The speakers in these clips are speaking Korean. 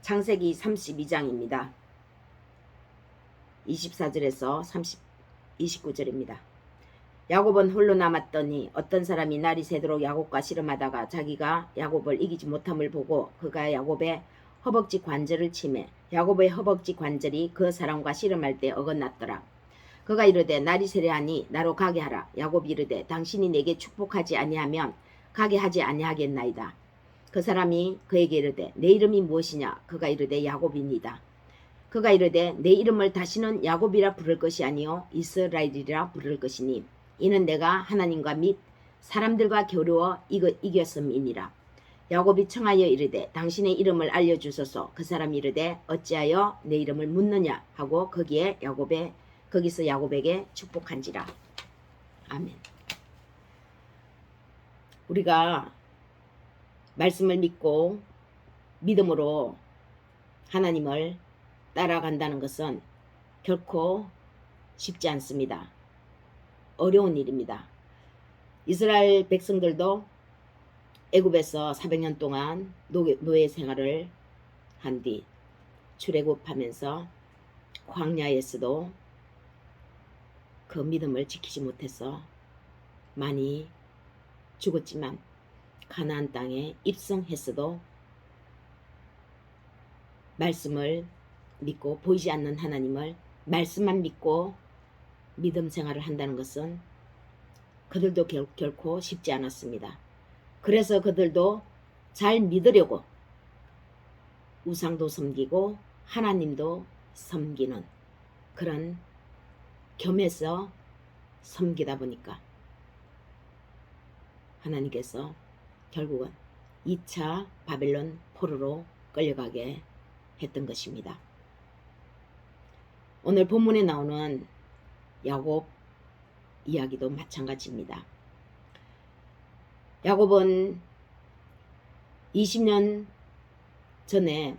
창세기 32장입니다. 24절에서 29절입니다. 야곱은 홀로 남았더니 어떤 사람이 날이 새도록 야곱과 씨름하다가 자기가 야곱을 이기지 못함을 보고 그가 야곱의 허벅지 관절을 치매 야곱의 허벅지 관절이 그 사람과 씨름할 때 어긋났더라. 그가 이르되 날이 새려하니 나로 가게 하라. 야곱이 이르되 당신이 내게 축복하지 아니하면 가게 하지 아니하겠나이다. 그 사람이 그에게 이르되 내 이름이 무엇이냐? 그가 이르되 야곱이니이다. 그가 이르되 내 이름을 다시는 야곱이라 부를 것이 아니요 이스라엘이라 부를 것이니 이는 내가 하나님과 및 사람들과 겨루어 이겼음이니라. 야곱이 청하여 이르되 당신의 이름을 알려주소서. 그 사람이 이르되 어찌하여 내 이름을 묻느냐 하고 거기서 야곱에게 축복한지라. 아멘. 우리가 말씀을 믿고 믿음으로 하나님을 따라간다는 것은 결코 쉽지 않습니다. 어려운 일입니다. 이스라엘 백성들도 애굽에서 400년 동안 노예 생활을 한 뒤 출애굽하면서 광야에서도 그 믿음을 지키지 못해서 많이 죽었지만 가나안 땅에 입성했어도 말씀을 믿고 보이지 않는 하나님을 말씀만 믿고 믿음 생활을 한다는 것은 그들도 결코 쉽지 않았습니다. 그래서 그들도 잘 믿으려고 우상도 섬기고 하나님도 섬기는 그런 겸해서 섬기다 보니까 하나님께서 결국은 2차 바벨론 포로로 끌려가게 했던 것입니다. 오늘 본문에 나오는 야곱 이야기도 마찬가지입니다. 야곱은 20년 전에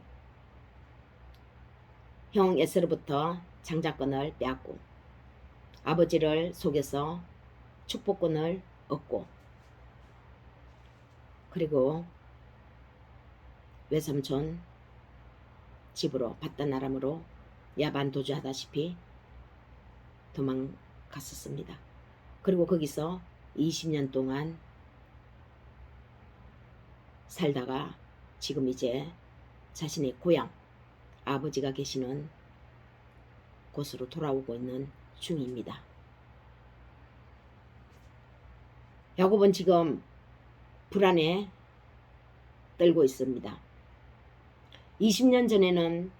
형 에서로부터 장자권을 빼앗고 아버지를 속여서 축복권을 얻고 그리고 외삼촌 집으로 바다나람으로 야반도주하다시피 도망갔었습니다. 그리고 거기서 20년 동안 살다가 지금 이제 자신의 고향 아버지가 계시는 곳으로 돌아오고 있는 중입니다. 야곱은 지금 불안에 떨고 있습니다. 20년 전에는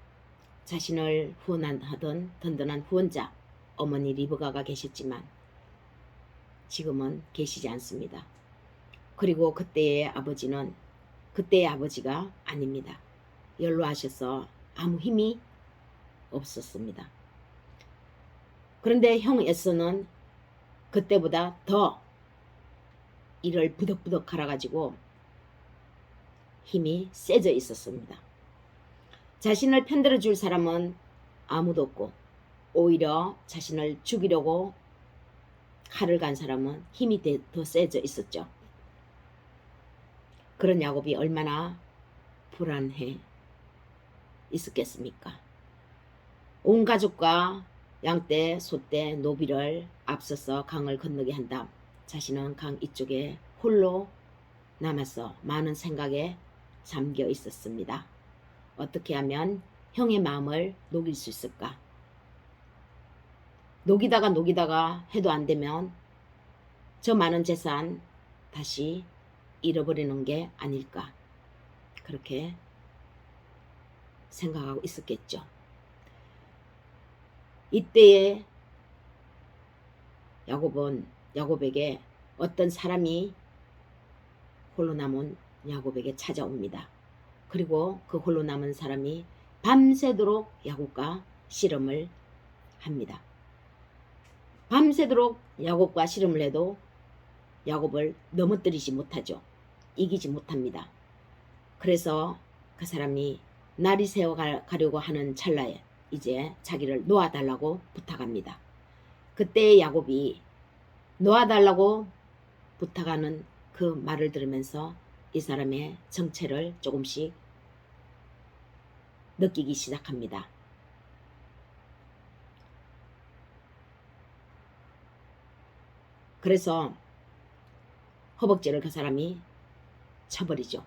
자신을 후원하던 든든한 후원자 어머니 리브가가 계셨지만 지금은 계시지 않습니다. 그리고 그때의 아버지가 아닙니다. 연로하셔서 아무 힘이 없었습니다. 그런데 형 에서는 그때보다 더 이를 부덕부덕 갈아가지고 힘이 세져 있었습니다. 자신을 편들어 줄 사람은 아무도 없고 오히려 자신을 죽이려고 칼을 간 사람은 힘이 더 세져 있었죠. 그런 야곱이 얼마나 불안해 있었겠습니까? 온 가족과 양떼, 소떼, 노비를 앞서서 강을 건너게 한 다음 자신은 강 이쪽에 홀로 남아서 많은 생각에 잠겨 있었습니다. 어떻게 하면 형의 마음을 녹일 수 있을까? 녹이다가 해도 안 되면 저 많은 재산 다시 잃어버리는 게 아닐까? 그렇게 생각하고 있었겠죠. 이때에 야곱에게 어떤 사람이 홀로 남은 야곱에게 찾아옵니다. 그리고 그 홀로 남은 사람이 밤새도록 야곱과 씨름을 합니다. 밤새도록 야곱과 씨름을 해도 야곱을 넘어뜨리지 못하죠. 이기지 못합니다. 그래서 그 사람이 날이 새어 가려고 하는 찰나에 이제 자기를 놓아달라고 부탁합니다. 그때 야곱이 놓아달라고 부탁하는 그 말을 들으면서 이 사람의 정체를 조금씩 느끼기 시작합니다. 그래서 허벅지를 그 사람이 쳐버리죠.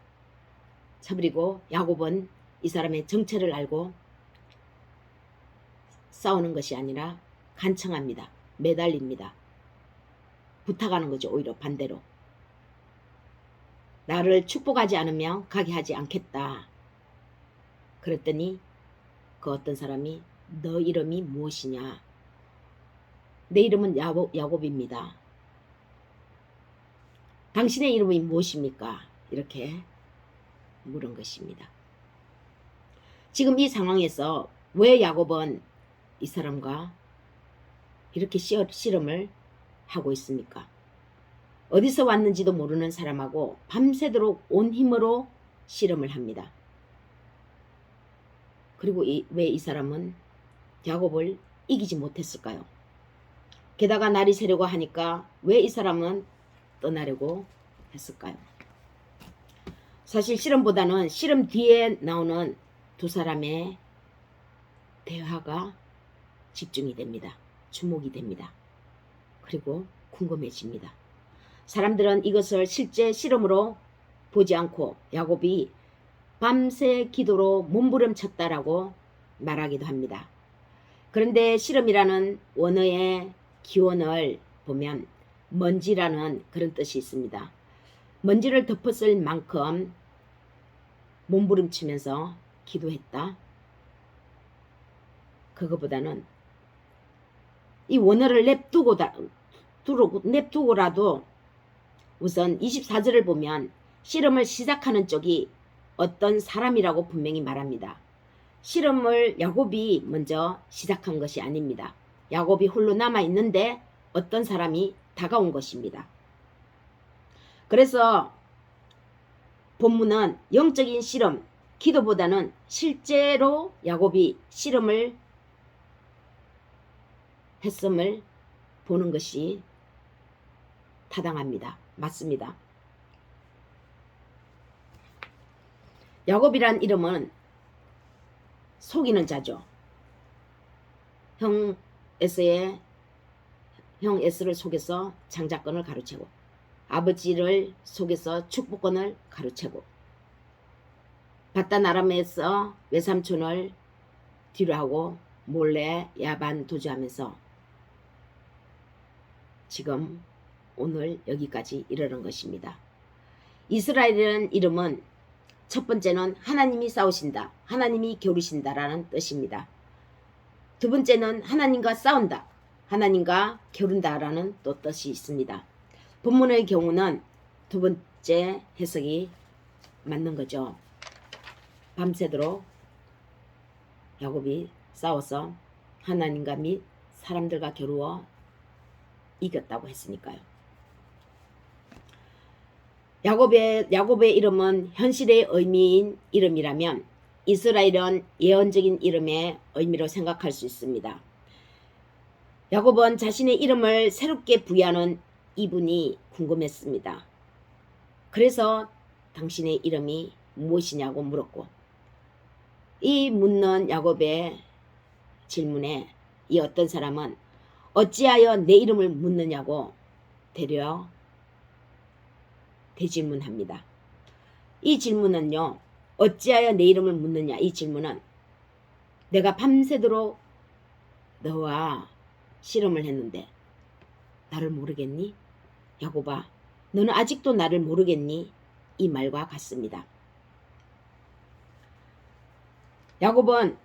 쳐버리고 야곱은 이 사람의 정체를 알고 싸우는 것이 아니라 간청합니다. 매달립니다. 부탁하는 거죠. 오히려 반대로. 나를 축복하지 않으면 가게 하지 않겠다. 그랬더니 그 어떤 사람이 너 이름이 무엇이냐? 내 이름은 야곱입니다. 당신의 이름이 무엇입니까? 이렇게 물은 것입니다. 지금 이 상황에서 왜 야곱은 이 사람과 이렇게 씨름을 하고 있습니까? 어디서 왔는지도 모르는 사람하고 밤새도록 온 힘으로 씨름을 합니다. 그리고 왜 이 사람은 야곱을 이기지 못했을까요? 게다가 날이 새려고 하니까 왜 이 사람은 떠나려고 했을까요? 사실 씨름보다는 씨름 뒤에 나오는 두 사람의 대화가 집중이 됩니다. 주목이 됩니다. 그리고 궁금해집니다. 사람들은 이것을 실제 씨름으로 보지 않고 야곱이 밤새 기도로 몸부림쳤다라고 말하기도 합니다. 그런데 씨름이라는 원어의 기원을 보면 먼지라는 그런 뜻이 있습니다. 먼지를 덮었을 만큼 몸부림치면서 기도했다. 그거보다는 이 원어를 냅두고라도 우선 24절을 보면 씨름을 시작하는 쪽이 어떤 사람이라고 분명히 말합니다. 씨름을 야곱이 먼저 시작한 것이 아닙니다. 야곱이 홀로 남아있는데 어떤 사람이 다가온 것입니다. 그래서 본문은 영적인 씨름, 기도보다는 실제로 야곱이 씨름을 했음을 보는 것이 타당합니다. 맞습니다. 야곱이란 이름은 속이는 자죠. 형 에스를 속여서 장자권을 가로채고 아버지를 속여서 축복권을 가로채고 바단 아람에서 외삼촌을 뒤로하고 몰래 야반 도주하면서 지금 오늘 여기까지 이르는 것입니다. 이스라엘이라는 이름은 첫 번째는 하나님이 싸우신다, 하나님이 겨루신다라는 뜻입니다. 두 번째는 하나님과 싸운다, 하나님과 겨룬다라는 또 뜻이 있습니다. 본문의 경우는 두 번째 해석이 맞는 거죠. 밤새도록 야곱이 싸워서 하나님과 및 사람들과 겨루어 이겼다고 했으니까요. 야곱의 이름은 현실의 의미인 이름이라면 이스라엘은 예언적인 이름의 의미로 생각할 수 있습니다. 야곱은 자신의 이름을 새롭게 부여하는 이분이 궁금했습니다. 그래서 당신의 이름이 무엇이냐고 물었고, 이 묻는 야곱의 질문에 이 어떤 사람은 어찌하여 내 이름을 묻느냐고 되려 대질문합니다. 이 질문은요, 어찌하여 내 이름을 묻느냐, 이 질문은 내가 밤새도록 너와 씨름을 했는데 나를 모르겠니? 야곱아, 너는 아직도 나를 모르겠니? 이 말과 같습니다. 야곱은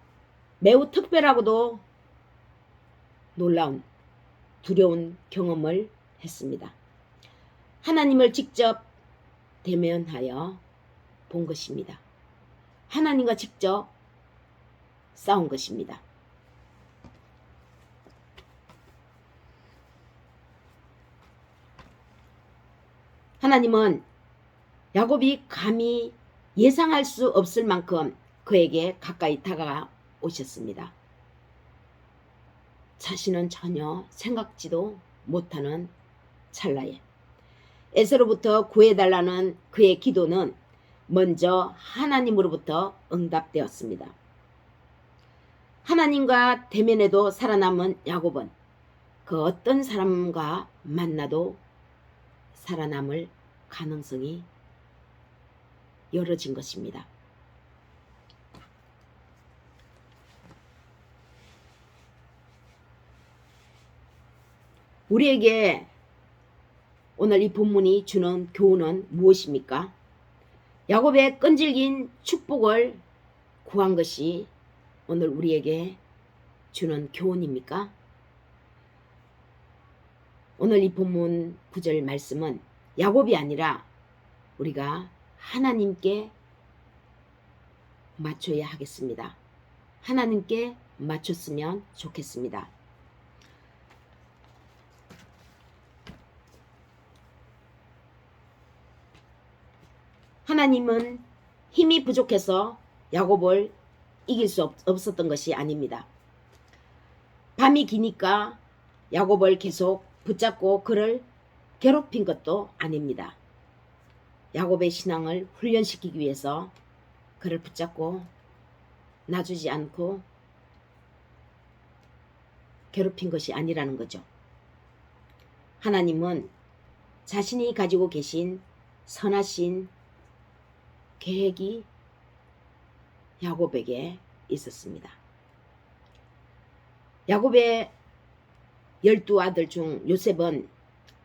매우 특별하고도 놀라운 두려운 경험을 했습니다. 하나님을 직접 대면하여 본 것입니다. 하나님과 직접 싸운 것입니다. 하나님은 야곱이 감히 예상할 수 없을 만큼 그에게 가까이 다가오셨습니다. 자신은 전혀 생각지도 못하는 찰나에 에서로부터 구해달라는 그의 기도는 먼저 하나님으로부터 응답되었습니다. 하나님과 대면에도 살아남은 야곱은 그 어떤 사람과 만나도 살아남을 가능성이 열어진 것입니다. 우리에게 오늘 이 본문이 주는 교훈은 무엇입니까? 야곱의 끈질긴 축복을 구한 것이 오늘 우리에게 주는 교훈입니까? 오늘 이 본문 9절 말씀은 야곱이 아니라 우리가 하나님께 맞춰야 하겠습니다. 하나님께 맞췄으면 좋겠습니다. 하나님은 힘이 부족해서 야곱을 이길 수 없었던 것이 아닙니다. 밤이 기니까 야곱을 계속 붙잡고 그를 괴롭힌 것도 아닙니다. 야곱의 신앙을 훈련시키기 위해서 그를 붙잡고 놔주지 않고 괴롭힌 것이 아니라는 거죠. 하나님은 자신이 가지고 계신 선하신 계획이 야곱에게 있었습니다. 야곱의 12아들 중 요셉은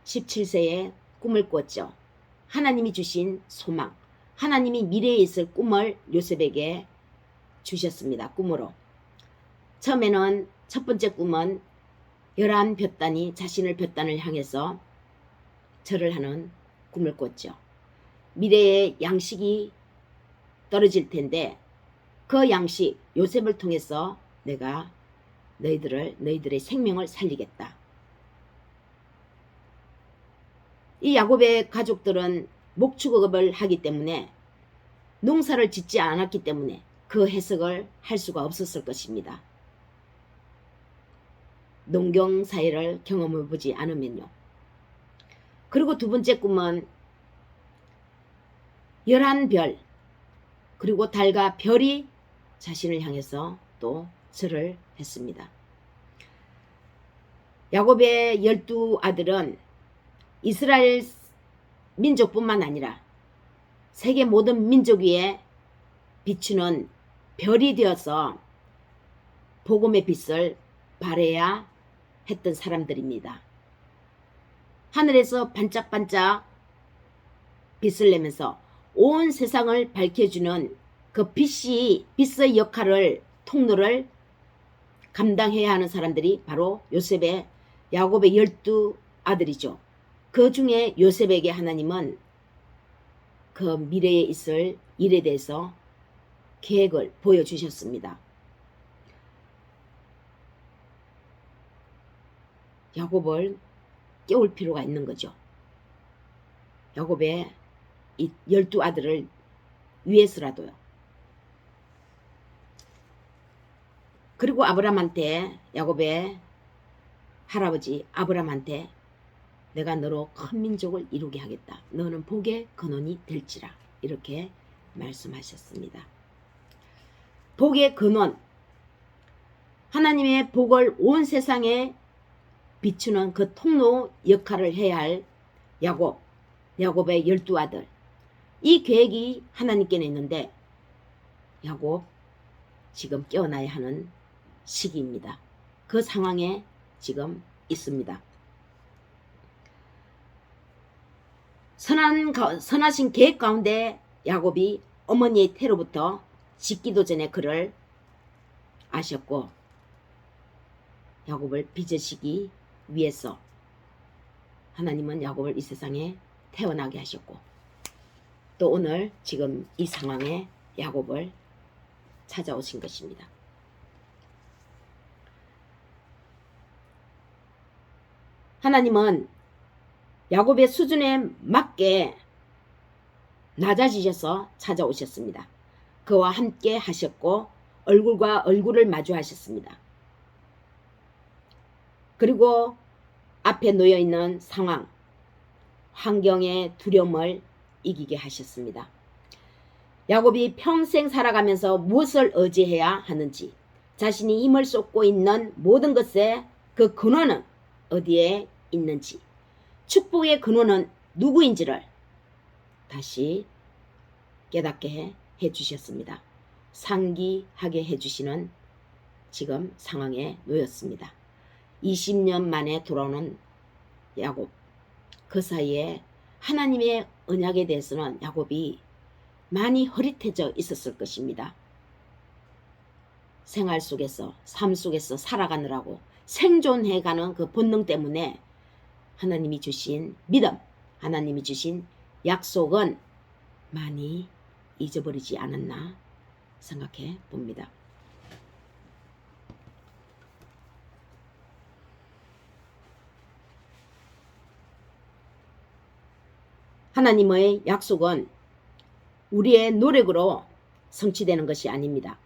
17세에 꿈을 꿨죠. 하나님이 주신 소망, 하나님이 미래에 있을 꿈을 요셉에게 주셨습니다. 꿈으로. 처음에는 첫 번째 꿈은 11볕단이 자신을 볕단을 향해서 절을 하는 꿈을 꿨죠. 미래에 양식이 떨어질 텐데 그 양식 요셉을 통해서 내가 너희들의 생명을 살리겠다. 이 야곱의 가족들은 목축업을 하기 때문에 농사를 짓지 않았기 때문에 그 해석을 할 수가 없었을 것입니다. 농경 사회를 경험해 보지 않으면요. 그리고 두 번째 꿈은 11별 그리고 달과 별이 자신을 향해서 또 절을 했습니다. 야곱의 12아들은 이스라엘 민족뿐만 아니라 세계 모든 민족 위에 비추는 별이 되어서 복음의 빛을 발해야 했던 사람들입니다. 하늘에서 반짝반짝 빛을 내면서 온 세상을 밝혀주는 그 빛의 역할을 통로를 감당해야 하는 사람들이 바로 야곱의 12아들이죠. 그 중에 요셉에게 하나님은 그 미래에 있을 일에 대해서 계획을 보여주셨습니다. 야곱을 깨울 필요가 있는 거죠. 야곱의 이 12아들을 위해서라도요. 그리고 야곱의 할아버지 아브람한테 내가 너로 큰 민족을 이루게 하겠다. 너는 복의 근원이 될지라. 이렇게 말씀하셨습니다. 복의 근원. 하나님의 복을 온 세상에 비추는 그 통로 역할을 해야 할 야곱의 12아들. 이 계획이 하나님께는 있는데 야곱 지금 깨어나야 하는 시기입니다. 그 상황에 지금 있습니다. 선하신 계획 가운데 야곱이 어머니의 태로부터 짓기도 전에 그를 아셨고 야곱을 빚으시기 위해서 하나님은 야곱을 이 세상에 태어나게 하셨고 또 오늘 지금 이 상황에 야곱을 찾아오신 것입니다. 하나님은 야곱의 수준에 맞게 낮아지셔서 찾아오셨습니다. 그와 함께 하셨고 얼굴과 얼굴을 마주하셨습니다. 그리고 앞에 놓여있는 상황, 환경의 두려움을 이기게 하셨습니다. 야곱이 평생 살아가면서 무엇을 의지해야 하는지, 자신이 힘을 쏟고 있는 모든 것의 그 근원은 어디에 있는지, 축복의 근원은 누구인지를 다시 깨닫게 해주셨습니다. 상기하게 해주시는 지금 상황에 놓였습니다. 20년 만에 돌아오는 야곱, 그 사이에 하나님의 언약에 대해서는 야곱이 많이 흐릿해져 있었을 것입니다. 생활 속에서, 삶 속에서 살아가느라고 생존해가는 그 본능 때문에 하나님이 주신 믿음, 하나님이 주신 약속은 많이 잊어버리지 않았나 생각해 봅니다. 하나님의 약속은 우리의 노력으로 성취되는 것이 아닙니다.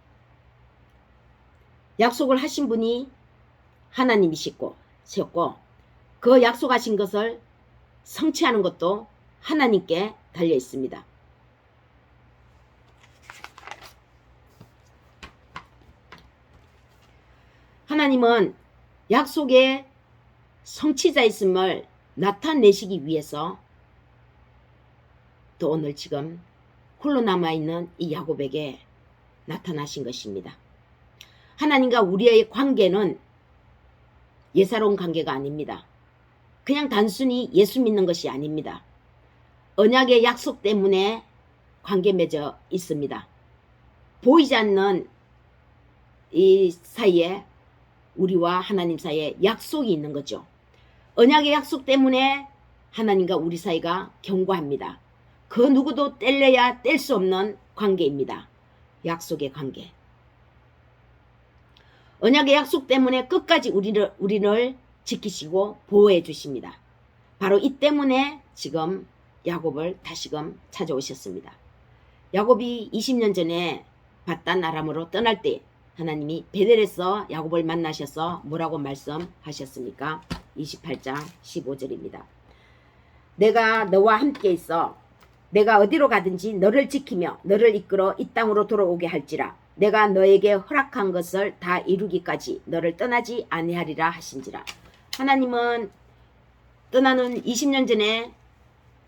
약속을 하신 분이 하나님이시고 그 약속하신 것을 성취하는 것도 하나님께 달려 있습니다. 하나님은 약속의 성취자이심을 나타내시기 위해서 또 오늘 지금 홀로 남아있는 이 야곱에게 나타나신 것입니다. 하나님과 우리의 관계는 예사로운 관계가 아닙니다. 그냥 단순히 예수 믿는 것이 아닙니다. 언약의 약속 때문에 관계 맺어 있습니다. 보이지 않는 이 사이에 우리와 하나님 사이에 약속이 있는 거죠. 언약의 약속 때문에 하나님과 우리 사이가 견고합니다. 그 누구도 뗄래야 뗄 수 없는 관계입니다. 약속의 관계. 언약의 약속 때문에 끝까지 우리를 지키시고 보호해 주십니다. 바로 이 때문에 지금 야곱을 다시금 찾아오셨습니다. 야곱이 20년 전에 바단 아람으로 떠날 때 하나님이 베델에서 야곱을 만나셔서 뭐라고 말씀하셨습니까? 28장 15절입니다. 내가 너와 함께 있어 내가 어디로 가든지 너를 지키며 너를 이끌어 이 땅으로 돌아오게 할지라 내가 너에게 허락한 것을 다 이루기까지 너를 떠나지 아니하리라 하신지라. 하나님은 떠나는 20년 전에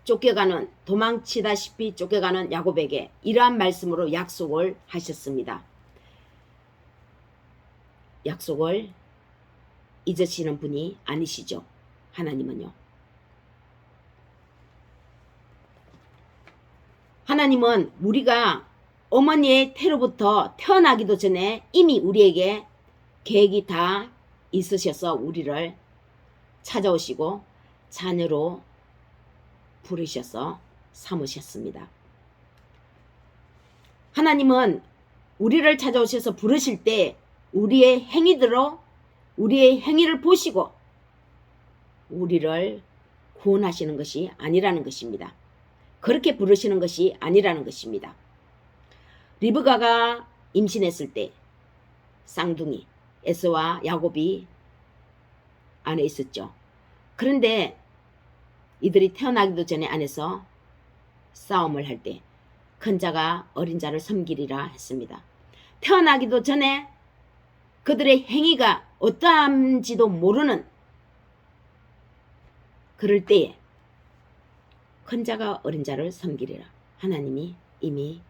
쫓겨가는 도망치다시피 쫓겨가는 야곱에게 이러한 말씀으로 약속을 하셨습니다. 약속을 잊으시는 분이 아니시죠. 하나님은요. 하나님은 우리가 어머니의 태로부터 태어나기도 전에 이미 우리에게 계획이 다 있으셔서 우리를 찾아오시고 자녀로 부르셔서 삼으셨습니다. 하나님은 우리를 찾아오셔서 부르실 때 우리의 행위대로 우리의 행위를 보시고 우리를 구원하시는 것이 아니라는 것입니다. 그렇게 부르시는 것이 아니라는 것입니다. 리브가가 임신했을 때 쌍둥이 에서와 야곱이 안에 있었죠. 그런데 이들이 태어나기도 전에 안에서 싸움을 할 때 큰 자가 어린 자를 섬기리라 했습니다. 태어나기도 전에 그들의 행위가 어떠한지도 모르는 그럴 때에 큰 자가 어린 자를 섬기리라. 하나님이 이미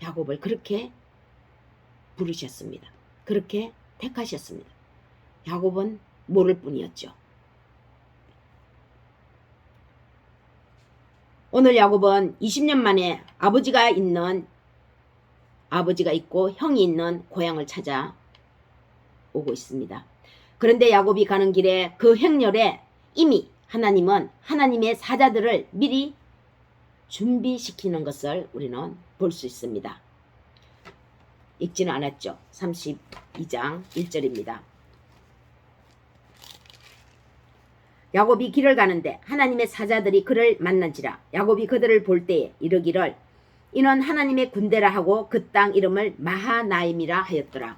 야곱을 그렇게 부르셨습니다. 그렇게 택하셨습니다. 야곱은 모를 뿐이었죠. 오늘 야곱은 20년 만에 아버지가 있고 형이 있는 고향을 찾아오고 있습니다. 그런데 야곱이 가는 길에 그 행렬에 이미 하나님은 하나님의 사자들을 미리 준비시키는 것을 우리는 볼 수 있습니다. 읽지는 않았죠. 32장 1절입니다. 야곱이 길을 가는데 하나님의 사자들이 그를 만난지라. 야곱이 그들을 볼 때에 이르기를 이는 하나님의 군대라 하고 그 땅 이름을 마하나임이라 하였더라.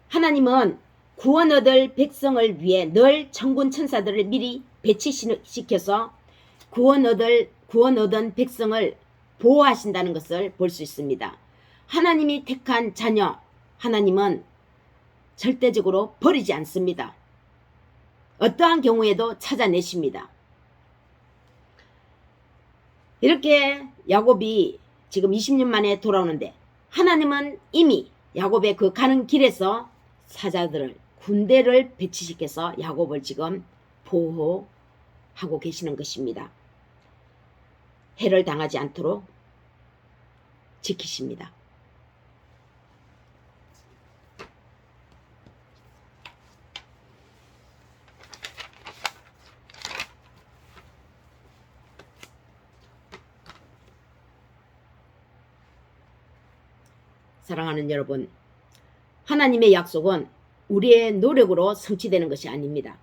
하나님은 구원 얻을 백성을 위해 늘 천군 천사들을 미리 배치시켜서 구원 얻은 백성을 보호하신다는 것을 볼 수 있습니다. 하나님이 택한 자녀, 하나님은 절대적으로 버리지 않습니다. 어떠한 경우에도 찾아내십니다. 이렇게 야곱이 지금 20년 만에 돌아오는데 하나님은 이미 야곱의 그 가는 길에서 사자들을 군대를 배치시켜서 야곱을 지금 보호하고 계시는 것입니다. 해를 당하지 않도록 지키십니다. 사랑하는 여러분, 하나님의 약속은 우리의 노력으로 성취되는 것이 아닙니다.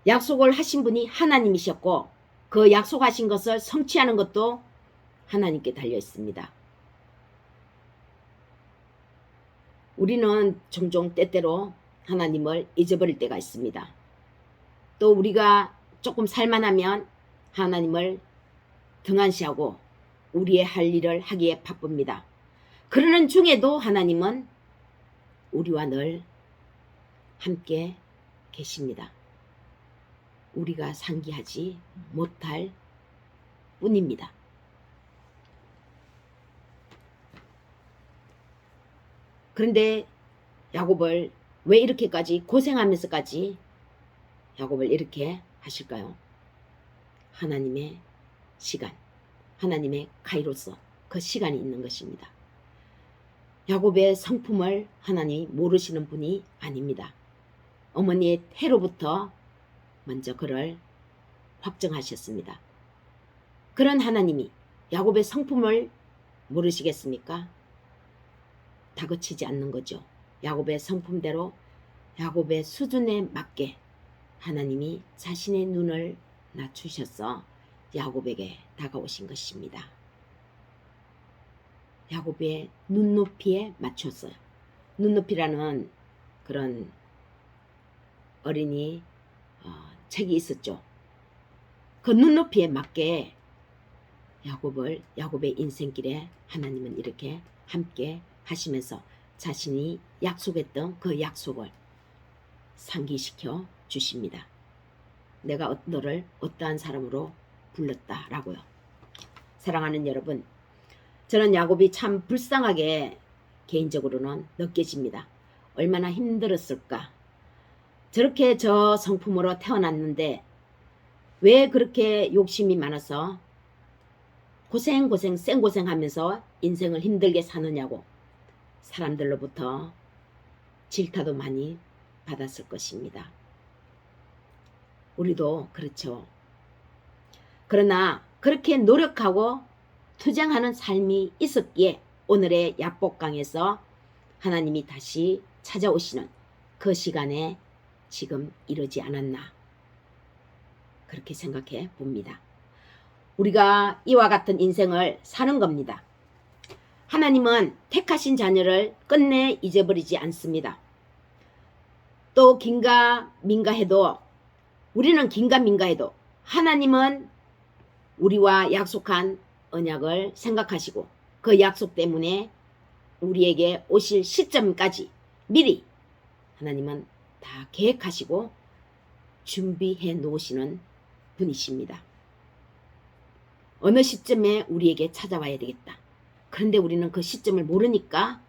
약속을 하신 분이 하나님이셨고 그 약속하신 것을 성취하는 것도 하나님께 달려 있습니다. 우리는 종종 때때로 하나님을 잊어버릴 때가 있습니다. 또 우리가 조금 살만하면 하나님을 등한시하고 우리의 할 일을 하기에 바쁩니다. 그러는 중에도 하나님은 우리와 늘 함께 계십니다. 우리가 상기하지 못할 뿐입니다. 그런데 야곱을 왜 이렇게까지 고생하면서까지 야곱을 이렇게 하실까요? 하나님의 시간, 하나님의 카이로스, 그 시간이 있는 것입니다. 야곱의 성품을 하나님이 모르시는 분이 아닙니다. 어머니의 태로부터 먼저 그를 확정하셨습니다. 그런 하나님이 야곱의 성품을 모르시겠습니까? 다그치지 않는 거죠. 야곱의 성품대로 야곱의 수준에 맞게 하나님이 자신의 눈을 낮추셔서 야곱에게 다가오신 것입니다. 야곱의 눈높이에 맞췄어요. 눈높이라는 그런 어린이 책이 있었죠. 그 눈높이에 맞게 야곱의 인생길에 하나님은 이렇게 함께 하시면서 자신이 약속했던 그 약속을 상기시켜 주십니다. 내가 너를 어떠한 사람으로 불렀다라고요. 사랑하는 여러분, 저는 야곱이 참 불쌍하게 개인적으로는 느껴집니다. 얼마나 힘들었을까. 저렇게 저 성품으로 태어났는데 왜 그렇게 욕심이 많아서 생고생하면서 인생을 힘들게 사느냐고 사람들로부터 질타도 많이 받았을 것입니다. 우리도 그렇죠. 그러나 그렇게 노력하고 투쟁하는 삶이 있었기에 오늘의 야복강에서 하나님이 다시 찾아오시는 그 시간에 지금 이러지 않았나 그렇게 생각해 봅니다. 우리가 이와 같은 인생을 사는 겁니다. 하나님은 택하신 자녀를 끝내 잊어버리지 않습니다. 또 긴가민가해도 우리는 긴가민가해도 하나님은 우리와 약속한 언약을 생각하시고 그 약속 때문에 우리에게 오실 시점까지 미리 하나님은 다 계획하시고 준비해 놓으시는 분이십니다. 어느 시점에 우리에게 찾아와야 되겠다. 그런데 우리는 그 시점을 모르니까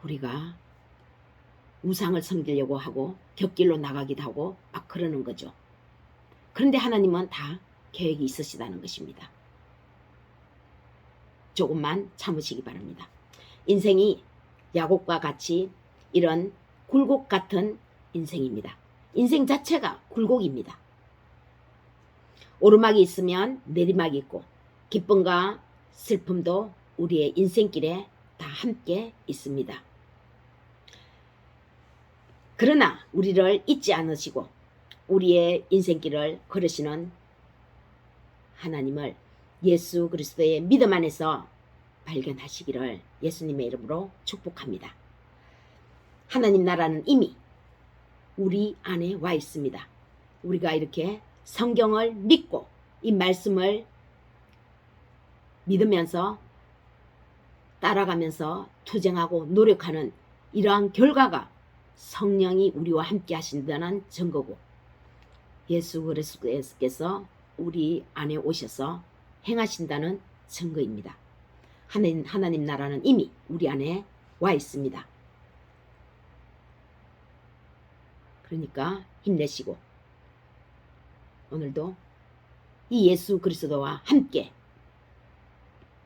우리가 우상을 섬기려고 하고 곁길로 나가기도 하고 막 그러는 거죠. 그런데 하나님은 다 계획이 있으시다는 것입니다. 조금만 참으시기 바랍니다. 인생이 야곱과 같이 이런 굴곡 같은 인생입니다. 인생 자체가 굴곡입니다. 오르막이 있으면 내리막이 있고 기쁨과 슬픔도 우리의 인생길에 다 함께 있습니다. 그러나 우리를 잊지 않으시고 우리의 인생길을 걸으시는 하나님을 예수 그리스도의 믿음 안에서 발견하시기를 예수님의 이름으로 축복합니다. 하나님 나라는 이미 우리 안에 와 있습니다. 우리가 이렇게 성경을 믿고 이 말씀을 믿으면서 따라가면서 투쟁하고 노력하는 이러한 결과가 성령이 우리와 함께 하신다는 증거고, 예수 그리스도께서 우리 안에 오셔서 행하신다는 증거입니다. 하나님 나라는 이미 우리 안에 와 있습니다. 그러니까 힘내시고 오늘도 이 예수 그리스도와 함께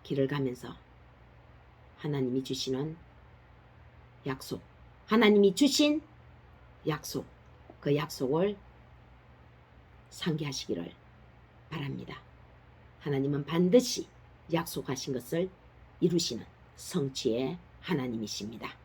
길을 가면서 하나님이 주시는 약속, 하나님이 주신 약속, 그 약속을 상기하시기를 바랍니다. 하나님은 반드시 약속하신 것을 이루시는 성취의 하나님이십니다.